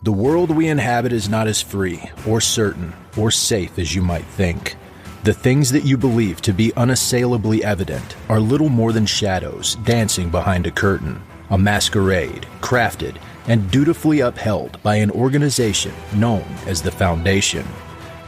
The world we inhabit is not as free, or certain, or safe as you might think. The things that you believe to be unassailably evident are little more than shadows dancing behind a curtain, a masquerade crafted and dutifully upheld by an organization known as the Foundation.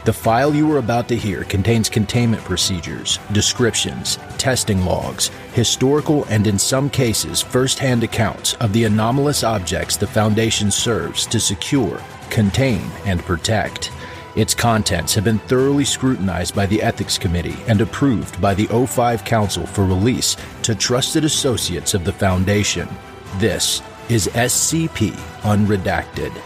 The file you are about to hear contains containment procedures, descriptions, testing logs, historical and in some cases first-hand accounts of the anomalous objects the Foundation serves to secure, contain, and protect. Its contents have been thoroughly scrutinized by the Ethics Committee and approved by the O5 Council for release to trusted associates of the Foundation. This is SCP Unredacted.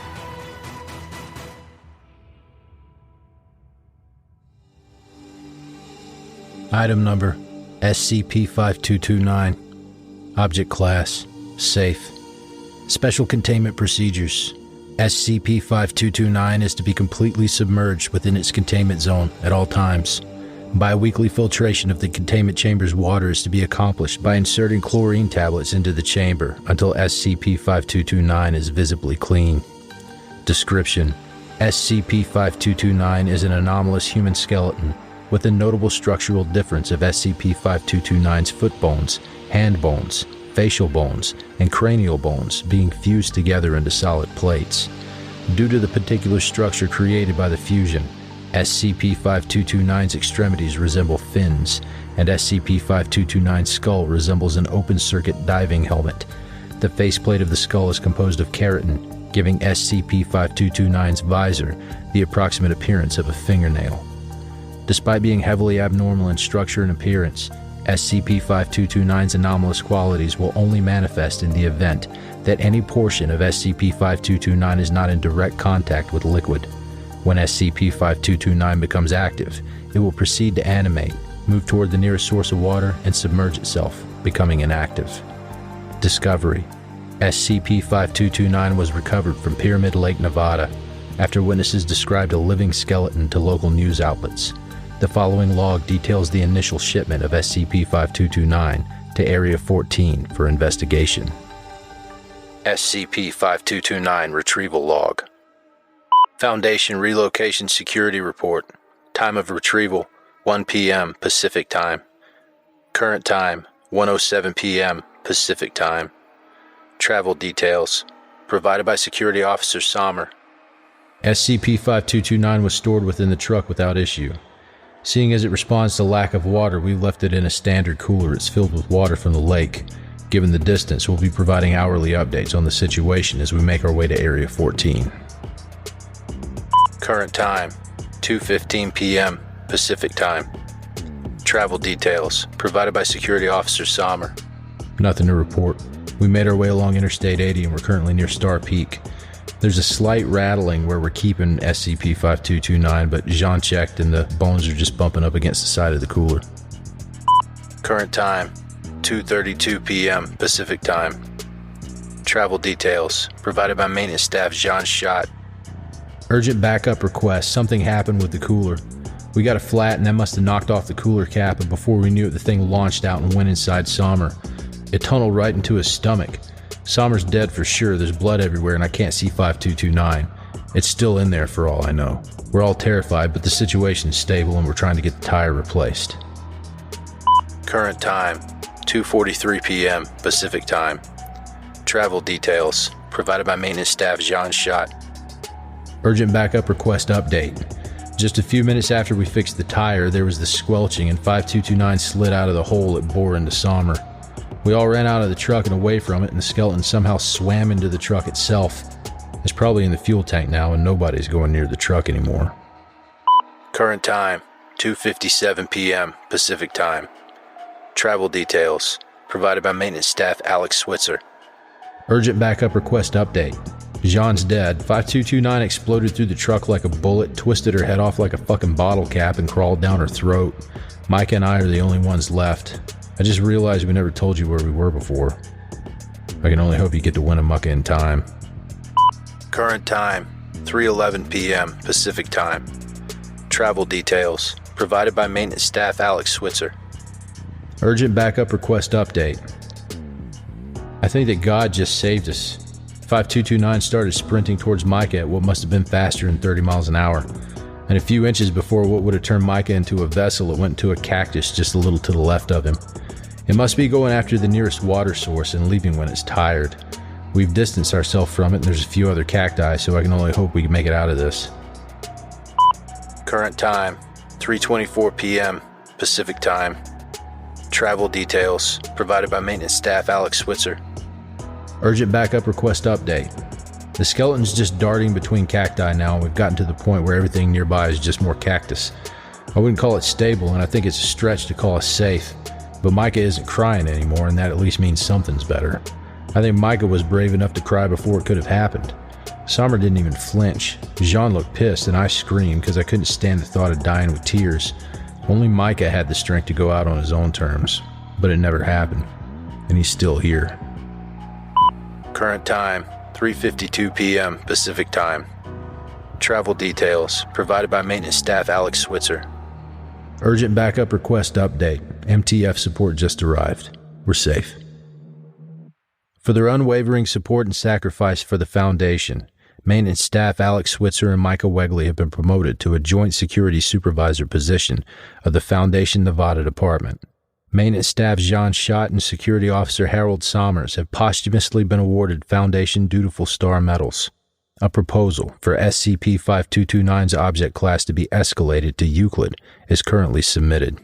Item number SCP-5229. Object class Safe. Special containment procedures. SCP-5229 is to be completely submerged within its containment zone at all times. Biweekly filtration of the containment chamber's water is to be accomplished by inserting chlorine tablets into the chamber until SCP-5229 is visibly clean. Description: SCP-5229 is an anomalous human skeleton with a notable structural difference of SCP-5229's foot bones, hand bones, facial bones, and cranial bones being fused together into solid plates. Due to the particular structure created by the fusion, SCP-5229's extremities resemble fins, and SCP-5229's skull resembles an open-circuit diving helmet. The faceplate of the skull is composed of keratin, giving SCP-5229's visor the approximate appearance of a fingernail. Despite being heavily abnormal in structure and appearance, SCP-5229's anomalous qualities will only manifest in the event that any portion of SCP-5229 is not in direct contact with liquid. When SCP-5229 becomes active, it will proceed to animate, move toward the nearest source of water, and submerge itself, becoming inactive. Discovery: SCP-5229 was recovered from Pyramid Lake, Nevada, after witnesses described a living skeleton to local news outlets. The following log details the initial shipment of SCP-5229 to Area 14 for investigation. SCP-5229 Retrieval Log. Foundation Relocation Security Report. Time of retrieval, 1 p.m. Pacific Time. Current time, 1:07 p.m. Pacific Time. Travel details, provided by Security Officer Sommer. SCP-5229 was stored within the truck without issue. Seeing as it responds to lack of water, we left it in a standard cooler. It's filled with water from the lake. Given the distance, we'll be providing hourly updates on the situation as we make our way to Area 14. Current time, 2:15 p.m. Pacific Time. Travel details, provided by Security Officer Sommer. Nothing to report. We made our way along Interstate 80 and we're currently near Star Peak. There's a slight rattling where we're keeping SCP-5229, but Jean checked and the bones are just bumping up against the side of the cooler. Current time, 2:32 p.m. Pacific Time. Travel details, provided by Maintenance Staff Jean Schott. Urgent backup request. Something happened with the cooler. We got a flat and that must have knocked off the cooler cap, and before we knew it, the thing launched out and went inside Sommer. It tunneled right into his stomach. Sommer's dead for sure. There's blood everywhere and I can't see 5229. It's still in there for all I know. We're all terrified, but the situation's stable and we're trying to get the tire replaced. Current time, 2:43 p.m. Pacific Time. Travel details, provided by Maintenance Staff Jean Schott. Urgent backup request update. Just a few minutes after we fixed the tire, there was the squelching and 5229 slid out of the hole it bore into Sommer. We all ran out of the truck and away from it, and the skeleton somehow swam into the truck itself. It's probably in the fuel tank now and nobody's going near the truck anymore. Current time, 2:57 p.m. Pacific Time. Travel details, provided by Maintenance Staff Alex Switzer. Urgent backup request update. Jean's dead. 5229 exploded through the truck like a bullet, twisted her head off like a fucking bottle cap, and crawled down her throat. Micah and I are the only ones left. I just realized we never told you where we were before. I can only hope you get to Winnemucca in time. Current time, 3:11 p.m. Pacific Time. Travel details, provided by Maintenance Staff Alex Switzer. Urgent backup request update. I think that God just saved us. Scp-5229 started sprinting towards Micah at what must have been faster than 30 miles an hour. And a few inches before what would have turned Micah into a vessel, it went into a cactus just a little to the left of him. It must be going after the nearest water source and leaving when it's tired. We've distanced ourselves from it, and there's a few other cacti, so I can only hope we can make it out of this. Current time, 3:24 p.m. Pacific Time. Travel details provided by maintenance staff Alex Switzer. Urgent backup request update. The skeleton's just darting between cacti now, and we've gotten to the point where everything nearby is just more cactus. I wouldn't call it stable, and I think it's a stretch to call us safe. But Micah isn't crying anymore, and that at least means something's better. I think Micah was brave enough to cry before it could have happened. Sommer didn't even flinch. Jean looked pissed, and I screamed because I couldn't stand the thought of dying with tears. Only Micah had the strength to go out on his own terms. But it never happened. And he's still here. Current time, 3:52 p.m. Pacific Time. Travel details provided by maintenance staff Alex Switzer. Urgent backup request update. MTF support just arrived. We're safe. For their unwavering support and sacrifice for the Foundation, maintenance staff Alex Switzer and Michael Wegley have been promoted to a joint security supervisor position of the Foundation Nevada Department. Maintenance staff Jean Schott and security officer Harold Sommers have posthumously been awarded Foundation Dutiful Star Medals. A proposal for SCP-5229's object class to be escalated to Euclid is currently submitted.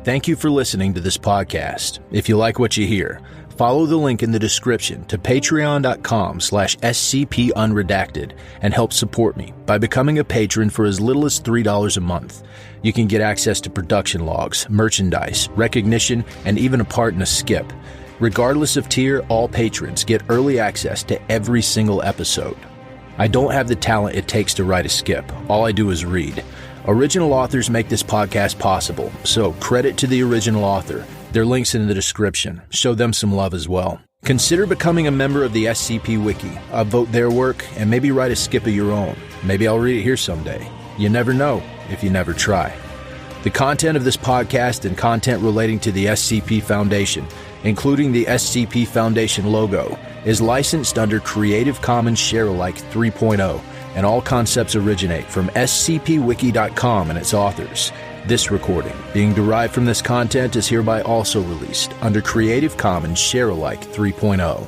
Thank you for listening to this podcast. If you like what you hear, follow the link in the description to patreon.com/scpunredacted and help support me by becoming a patron for as little as $3 a month. You can get access to production logs, merchandise, recognition, and even a part in a skip. Regardless of tier, all patrons get early access to every single episode. I don't have the talent it takes to write a skip. All I do is read. Original authors make this podcast possible, so credit to the original author. Their link's in the description. Show them some love as well. Consider becoming a member of the SCP Wiki. Upvote their work and maybe write a skip of your own. Maybe I'll read it here someday. You never know if you never try. The content of this podcast and content relating to the SCP Foundation, including the SCP Foundation logo, is licensed under Creative Commons Sharealike 3.0, and all concepts originate from scpwiki.com and its authors. This recording, being derived from this content, is hereby also released under Creative Commons Sharealike 3.0.